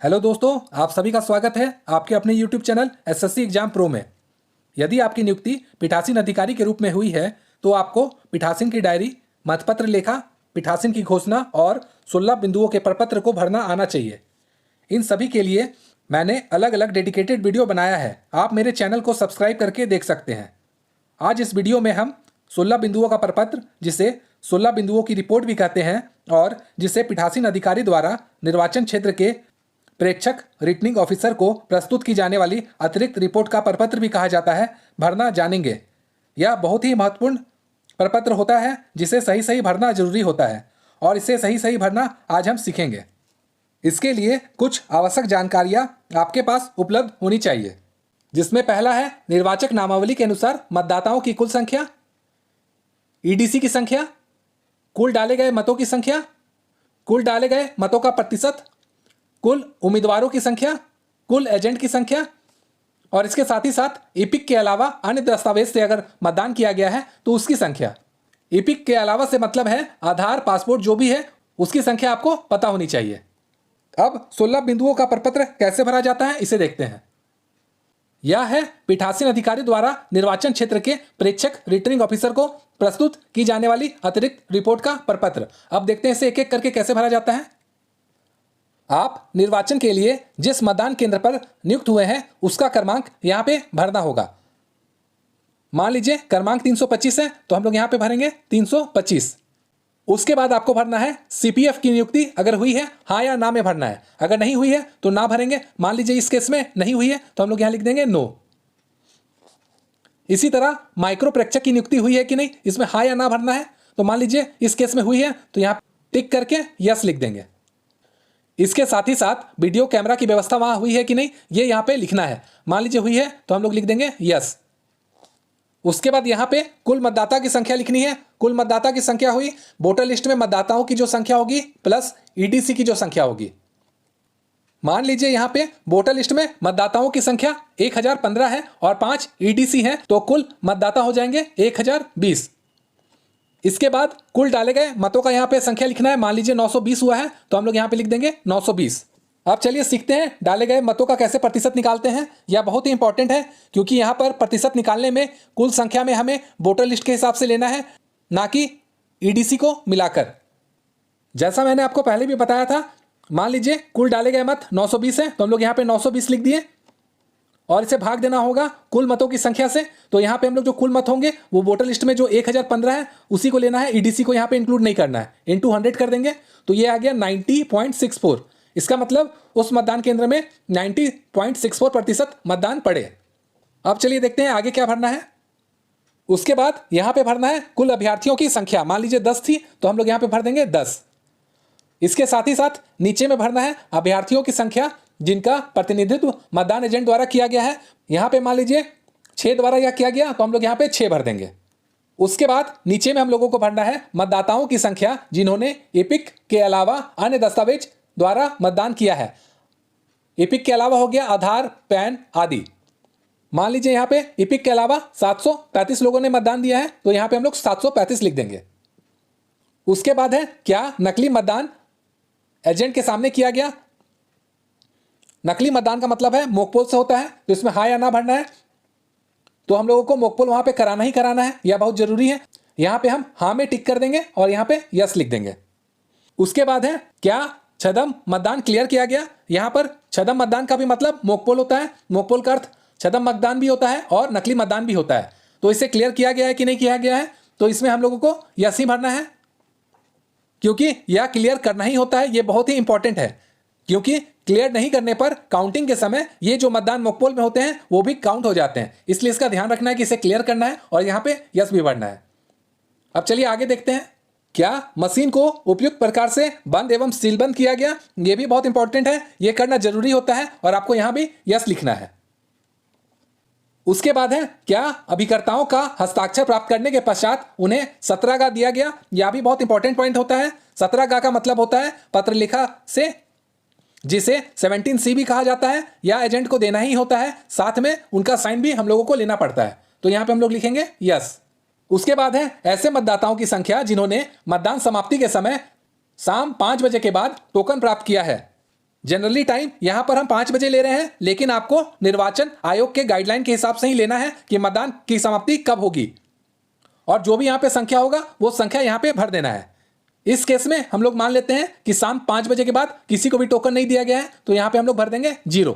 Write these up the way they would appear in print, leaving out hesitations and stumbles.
Hello दोस्तों, आप सभी का स्वागत है आपके अपने YouTube channel SSC exam pro में। यदि आपकी नियुक्ति पीठासीन अधिकारी के रूप में हुई है तो आपको पीठासीन की डायरी, मतपत्र लेखा, पीठासीन की घोषणा और 16 बिंदुओं के प्रपत्र को भरना आना चाहिए। इन सभी के लिए मैंने अलग अलग डेडिकेटेड वीडियो बनाया है, आप मेरे चैनल को सब्सक्राइब करके देख सकते हैं। आज इस वीडियो में हम 16 बिंदुओं का प्रपत्र, जिसे 16 बिंदुओं की रिपोर्ट भी कहते हैं और जिसे पीठासीन अधिकारी द्वारा निर्वाचन क्षेत्र के प्रेक्षक रिटर्निंग ऑफिसर को प्रस्तुत की जाने वाली अतिरिक्त रिपोर्ट का प्रपत्र भी कहा जाता है, भरना जानेंगे। यह बहुत ही महत्वपूर्ण प्रपत्र होता है जिसे सही सही भरना जरूरी होता है और इसे सही सही भरना आज हम सीखेंगे। इसके लिए कुछ आवश्यक जानकारियां आपके पास उपलब्ध होनी चाहिए, जिसमें पहला है निर्वाचक नामावली के अनुसार मतदाताओं की कुल संख्या, ईडीसी की संख्या, कुल डाले गए मतों की संख्या, कुल डाले गए मतों का प्रतिशत, कुल उम्मीदवारों की संख्या, कुल एजेंट की संख्या और इसके साथ ही साथ ईपिक के अलावा अन्य दस्तावेज से अगर मतदान किया गया है तो उसकी संख्या। ईपिक के अलावा से मतलब है आधार, पासपोर्ट जो भी है उसकी संख्या आपको पता होनी चाहिए। अब 16 बिंदुओं का प्रपत्र कैसे भरा जाता है इसे देखते हैं। यह है पीठासीन अधिकारी द्वारा निर्वाचन क्षेत्र के प्रेक्षक रिटर्निंग ऑफिसर को प्रस्तुत की जाने वाली अतिरिक्त रिपोर्ट का प्रपत्र। अब देखते हैं इसे एक एक करके कैसे भरा जाता है। आप निर्वाचन के लिए जिस मतदान केंद्र पर नियुक्त हुए हैं उसका क्रमांक यहाँ पे भरना होगा। मान लीजिए क्रमांक 325 है तो हम लोग यहाँ पे भरेंगे 325। उसके बाद आपको भरना है सीपीएफ की नियुक्ति अगर हुई है हाँ या ना में भरना है, अगर नहीं हुई है तो ना भरेंगे। मान लीजिए इस केस में नहीं हुई है तो हम लोग यहाँ लिख देंगे नो। इसी तरह माइक्रो प्रेक्षक की नियुक्ति हुई है कि नहीं, इसमें हाँ या ना भरना है। तो मान लीजिए इस केस में हुई है तो यहाँ टिक करके यस लिख देंगे। इसके साथ ही साथ वीडियो कैमरा की व्यवस्था वहां हुई है कि नहीं ये यहाँ पे लिखना है। मान लीजिए हुई है तो हम लोग लिख देंगे यस। उसके बाद यहाँ पे कुल मतदाता की संख्या लिखनी है। कुल मतदाता की संख्या हुई वोटर लिस्ट में मतदाताओं की जो संख्या होगी प्लस ईडीसी की जो संख्या होगी। मान लीजिए यहाँ पे वोटर लिस्ट में मतदाताओं की संख्या 1015 है और 5 ईडीसी है तो कुल मतदाता हो जाएंगे 1020। इसके बाद कुल डाले गए मतों का यहाँ पे संख्या लिखना है। मान लीजिए 920 हुआ है तो हम लोग यहाँ पे लिख देंगे 920। अब चलिए सीखते हैं डाले गए मतों का कैसे प्रतिशत निकालते हैं। यह बहुत ही इंपॉर्टेंट है क्योंकि यहाँ पर प्रतिशत निकालने में कुल संख्या में हमें वोटर लिस्ट के हिसाब से लेना है, ना कि ईडीसी को मिलाकर। जैसा मैंने आपको पहले भी बताया था, मान लीजिए कुल डाले गए मत 920 है तो हम लोग यहाँ पे 920 लिख दिए और इसे भाग देना होगा कुल मतों की संख्या से। तो यहाँ पे हम लोग जो कुल मत होंगे वो वोटर लिस्ट में जो 1015 है उसी को लेना है, ईडीसी को यहाँ पे इंक्लूड नहीं करना है। इनटू 100 कर देंगे तो ये आ गया 90.64। इसका मतलब उस मतदान केंद्र में 90.64% मतदान पड़े। अब चलिए देखते हैं आगे क्या भरना है। उसके बाद यहाँ पे भरना है कुल अभ्यर्थियों की संख्या। मान लीजिए 10 थी तो हम लोग यहाँ पे भर देंगे 10। इसके साथ ही साथ नीचे में भरना है अभ्यर्थियों की संख्या जिनका प्रतिनिधित्व मतदान एजेंट द्वारा किया गया है। यहाँ पे मान लीजिए 6 द्वारा यह किया गया तो हम लोग यहाँ पे 6 भर देंगे। उसके बाद नीचे में हम लोगों को भरना है मतदाताओं की संख्या जिन्होंने एपिक के अलावा अन्य दस्तावेज द्वारा मतदान किया है। एपिक के अलावा हो गया आधार, पैन आदि। मान लीजिए यहाँ पे एपिक के अलावा 735 लोगों ने मतदान दिया है तो यहाँ पे हम लोग 735 लिख देंगे। उसके बाद है क्या नकली मतदान एजेंट के सामने किया गया। नकली मतदान का मतलब है मोकपोल से होता है तो इसमें हाँ या ना भरना है। तो हम लोगों को मोकपोल वहां पे कराना ही कराना है, यह बहुत जरूरी है। यहां पे हम हाँ में टिक कर देंगे और यहां पे यस लिख देंगे। उसके बाद है क्या छदम मतदान क्लियर किया गया। यहां पर छदम मतदान का भी मतलब मोकपोल होता है। मोकपोल का अर्थ छदम मतदान भी होता है और नकली मतदान भी होता है। तो इसे क्लियर किया गया है कि नहीं किया गया है तो इसमें हम लोगों को यस ही भरना है, क्योंकि यह क्लियर करना ही होता है। यह बहुत ही इंपॉर्टेंट है क्योंकि क्लियर नहीं करने पर काउंटिंग के समय ये जो मतदान मोकपोल में होते हैं वो भी काउंट हो जाते हैं। इसलिए इसका ध्यान रखना है कि इसे क्लियर करना है और यहाँ पे यस भी भरना है। अब चलिए आगे देखते हैं क्या मशीन को उपयुक्त प्रकार से बंद एवं सीलबंद किया गया। ये भी बहुत इंपॉर्टेंट है, ये करना जरूरी होता है और आपको यहाँ भी यस लिखना है। उसके बाद है क्या अभिकर्ताओं का हस्ताक्षर प्राप्त करने के पश्चात उन्हें 17 दिया गया। यह भी बहुत इंपॉर्टेंट पॉइंट होता है। 17 का मतलब होता है पत्र लिखा से, जिसे 17C भी कहा जाता है। या एजेंट को देना ही होता है, साथ में उनका साइन भी हम लोगों को लेना पड़ता है। तो यहाँ पे हम लोग लिखेंगे यस। उसके बाद है ऐसे मतदाताओं की संख्या जिन्होंने मतदान समाप्ति के समय शाम 5 बजे के बाद टोकन प्राप्त किया है। जनरली टाइम यहां पर हम 5 बजे ले रहे हैं, लेकिन आपको निर्वाचन आयोग के गाइडलाइन के हिसाब से ही लेना है कि मतदान की समाप्ति कब होगी, और जो भी यहां पे संख्या होगा वो संख्या यहां पे भर देना है। इस केस में हम लोग मान लेते हैं कि शाम 5 बजे के बाद किसी को भी टोकन नहीं दिया गया है, तो यहां पे हम लोग भर देंगे 0।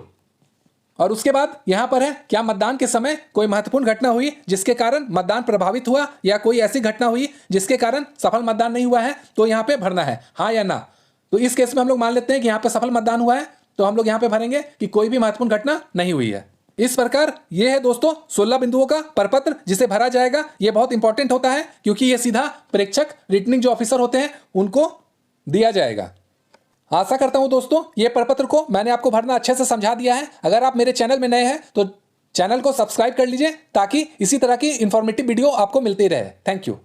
और उसके बाद यहां पर है क्या मतदान के समय कोई महत्वपूर्ण घटना हुई जिसके कारण मतदान प्रभावित हुआ, या कोई ऐसी घटना हुई जिसके कारण सफल मतदान नहीं हुआ है, तो यहां पे भरना है हाँ या ना। तो इस केस में हम लोग मान लेते हैं कि यहां पे सफल मतदान हुआ है, तो हम लोग यहां पे भरेंगे कि कोई भी महत्वपूर्ण घटना नहीं हुई है। इस प्रकार ये है दोस्तों 16 बिंदुओं का प्रपत्र जिसे भरा जाएगा। ये बहुत इंपॉर्टेंट होता है क्योंकि ये सीधा प्रेक्षक रिटर्निंग जो ऑफिसर होते हैं उनको दिया जाएगा। आशा करता हूं दोस्तों ये प्रपत्र को मैंने आपको भरना अच्छे से समझा दिया है। अगर आप मेरे चैनल में नए हैं तो चैनल को सब्सक्राइब कर लीजिए ताकि इसी तरह की इंफॉर्मेटिव वीडियो आपको मिलती रहे। Thank you.